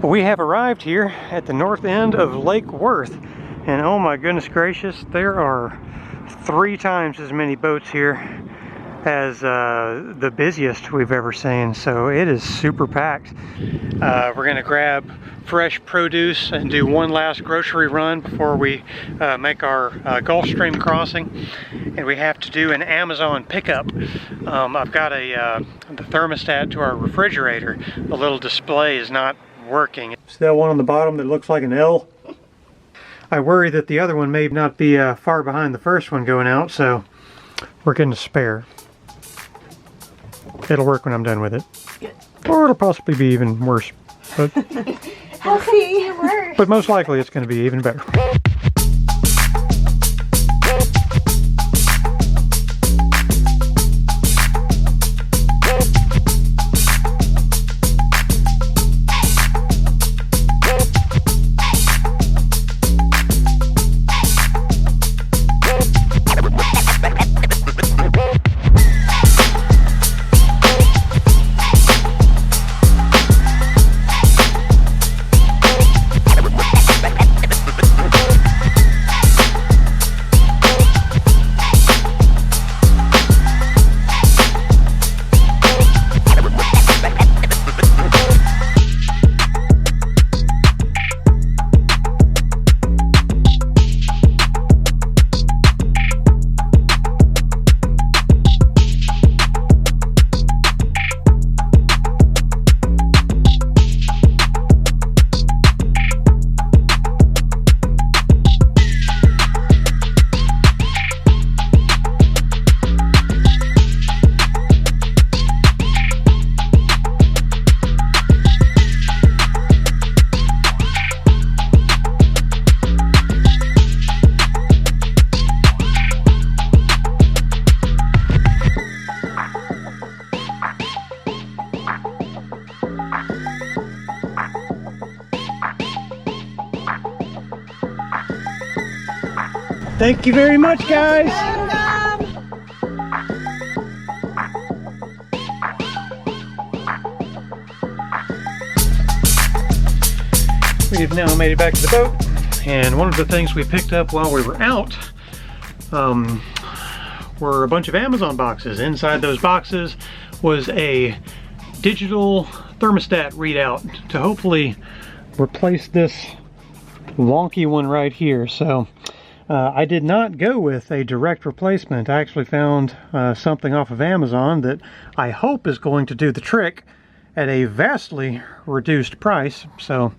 We have arrived here at the north end of Lake Worth, and oh my goodness gracious, there are 3 times as many boats here as the busiest we've ever seen, so it is super packed. We're gonna grab fresh produce and do one last grocery run before we make our Gulfstream crossing, and we have to do an Amazon pickup. I've got the thermostat to our refrigerator. The little display is not working. Still one on the bottom that looks like an L. I worry that the other one may not be far behind the first one going out, so we're getting a spare. It'll work when I'm done with it. Good. Or it'll possibly be even worse. But, How could it be worse? but most likely it's going to be even better. Thank you very much, guys. We've now made it back to the boat, and one of the things we picked up while we were out were a bunch of Amazon boxes. Inside those boxes was a digital thermostat readout to hopefully replace this wonky one right here. So I did not go with a direct replacement. I actually found something off of Amazon that I hope is going to do the trick at a vastly reduced price. So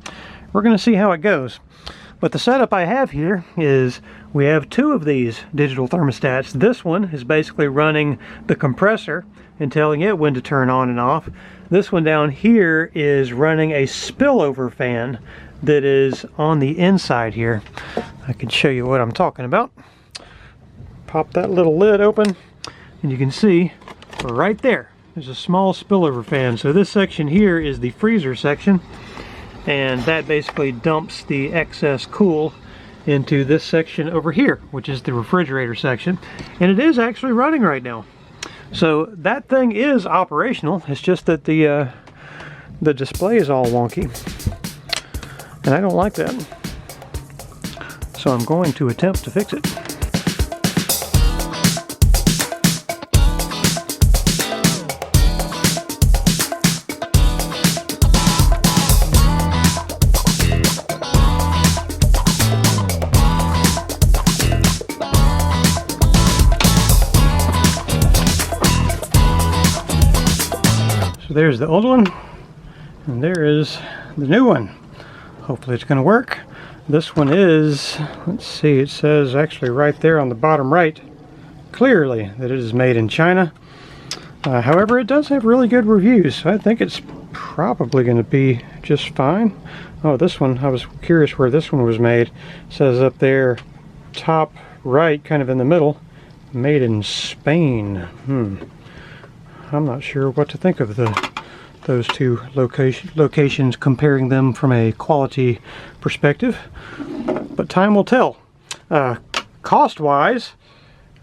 we're going to see how it goes. But the setup I have here is we have 2 of these digital thermostats. This one is basically running the compressor and telling it when to turn on and off. This one down here is running a spillover fan that is on the inside here. I can show you what I'm talking about. Pop that little lid open and you can see right there there's a small spillover fan. So this section here is the freezer section, and that basically dumps the excess cool into this section over here, which is the refrigerator section, and it is actually running right now. So that thing is operational. It's just that the display is all wonky, and I don't like that. So I'm going to attempt to fix it. So there's the old one, and there is the new one. Hopefully it's going to work. This one is, let's see, it says actually right there on the bottom right clearly that it is made in China. However, it does have really good reviews, so I think it's probably going to be just fine. Oh, this one, I was curious where this one was made. It says up there, top right, kind of in the middle, made in Spain. I'm not sure what to think of those 2 locations, comparing them from a quality perspective, but time will tell. Cost-wise,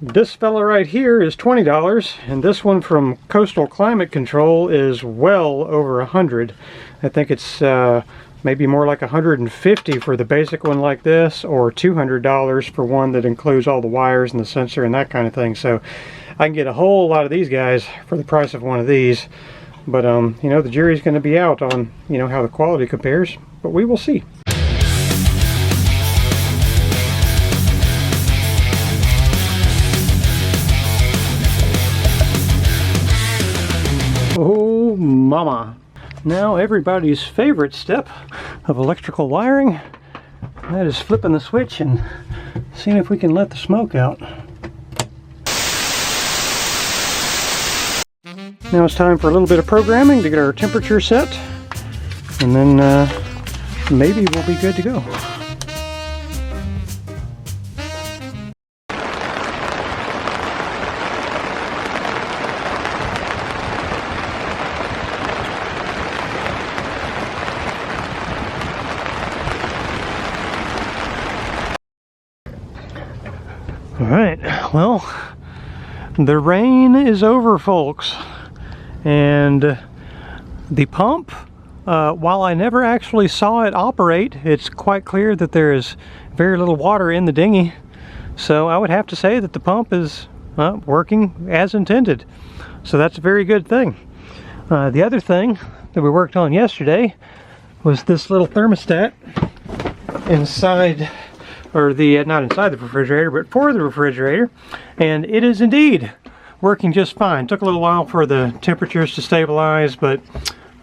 this fella right here is $20, and this one from Coastal Climate Control is well over $100. I think it's maybe more like $150 for the basic one like this, or $200 for one that includes all the wires and the sensor and that kind of thing. So I can get a whole lot of these guys for the price of one of these. But you know, the jury's going to be out on, you know, how the quality compares, but we will see. Oh mama. Now everybody's favorite step of electrical wiring, that is flipping the switch and seeing if we can let the smoke out. Now it's time for a little bit of programming to get our temperature set, and then maybe we'll be good to go. All right, well, the rain is over, folks. And the pump, while I never actually saw it operate, it's quite clear that there is very little water in the dinghy. So I would have to say that the pump is working as intended. So that's a very good thing. The other thing that we worked on yesterday was this little thermostat inside, or the not inside the refrigerator, but for the refrigerator. And it is indeed working just fine. Took a little while for the temperatures to stabilize, but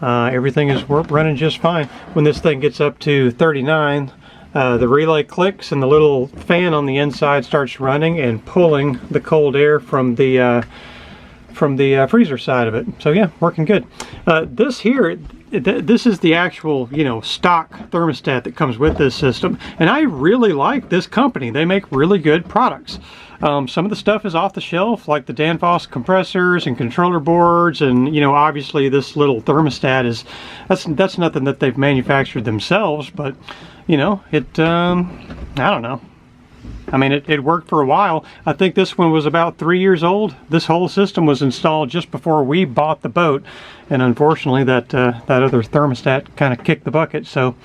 everything is running just fine. When this thing gets up to 39, the relay clicks and the little fan on the inside starts running and pulling the cold air from the freezer side of it. So yeah, working good. This here, this is the actual, you know, stock thermostat that comes with this system, and I really like this company. They make really good products. Some of the stuff is off the shelf, like the Danfoss compressors and controller boards, and you know, obviously this little thermostat is that's nothing that they've manufactured themselves, but you know, it I don't know. I mean, it worked for a while. I think this one was about 3 years old. This whole system was installed just before we bought the boat, and unfortunately that other thermostat kind of kicked the bucket. So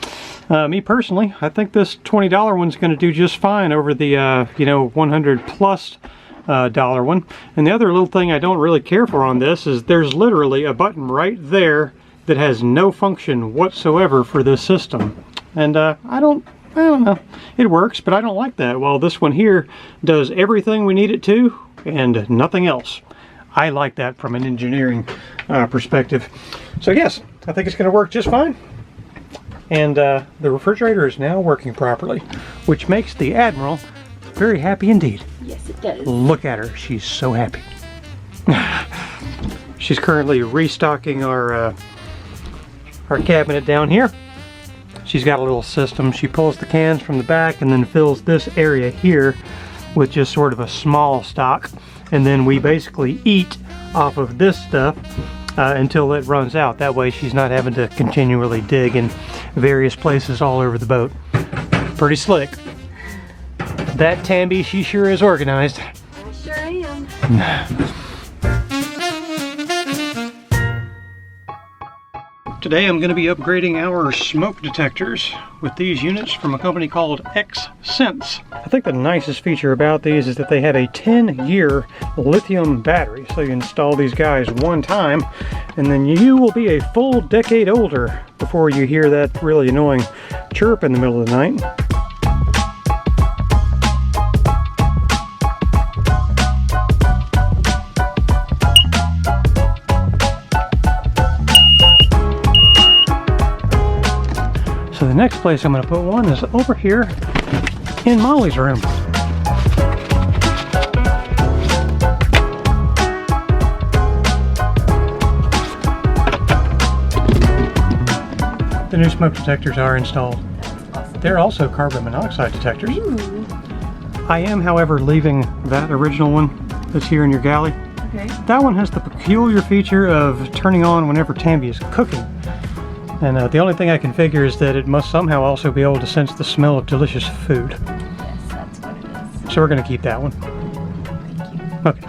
me personally, I think this $20 one's going to do just fine over the you know, $100+ dollar one. And the other little thing I don't really care for on this is there's literally a button right there that has no function whatsoever for this system, and I don't know. It works, but I don't like that. While this one here does everything we need it to and nothing else. I like that from an engineering perspective. So yes, I think it's going to work just fine. And the refrigerator is now working properly, which makes the Admiral very happy indeed. Yes, it does. Look at her. She's so happy. She's currently restocking our cabinet down here. She's got a little system. She pulls the cans from the back and then fills this area here with just sort of a small stock, and then we basically eat off of this stuff until it runs out. That way she's not having to continually dig in various places all over the boat. Pretty slick. That Tambi, she sure is organized. I sure am. Today I'm going to be upgrading our smoke detectors with these units from a company called X-Sense. I think the nicest feature about these is that they have a 10-year lithium battery. So you install these guys one time and then you will be a full decade older before you hear that really annoying chirp in the middle of the night. So the next place I'm going to put one is over here in Molly's room. The new smoke detectors are installed. Awesome. They're also carbon monoxide detectors. Ooh. I am, however, leaving that original one that's here in your galley. Okay. That one has the peculiar feature of turning on whenever Tambi is cooking. And the only thing I can figure is that it must somehow also be able to sense the smell of delicious food. Yes, that's what it is. So we're going to keep that one. Thank you. Okay.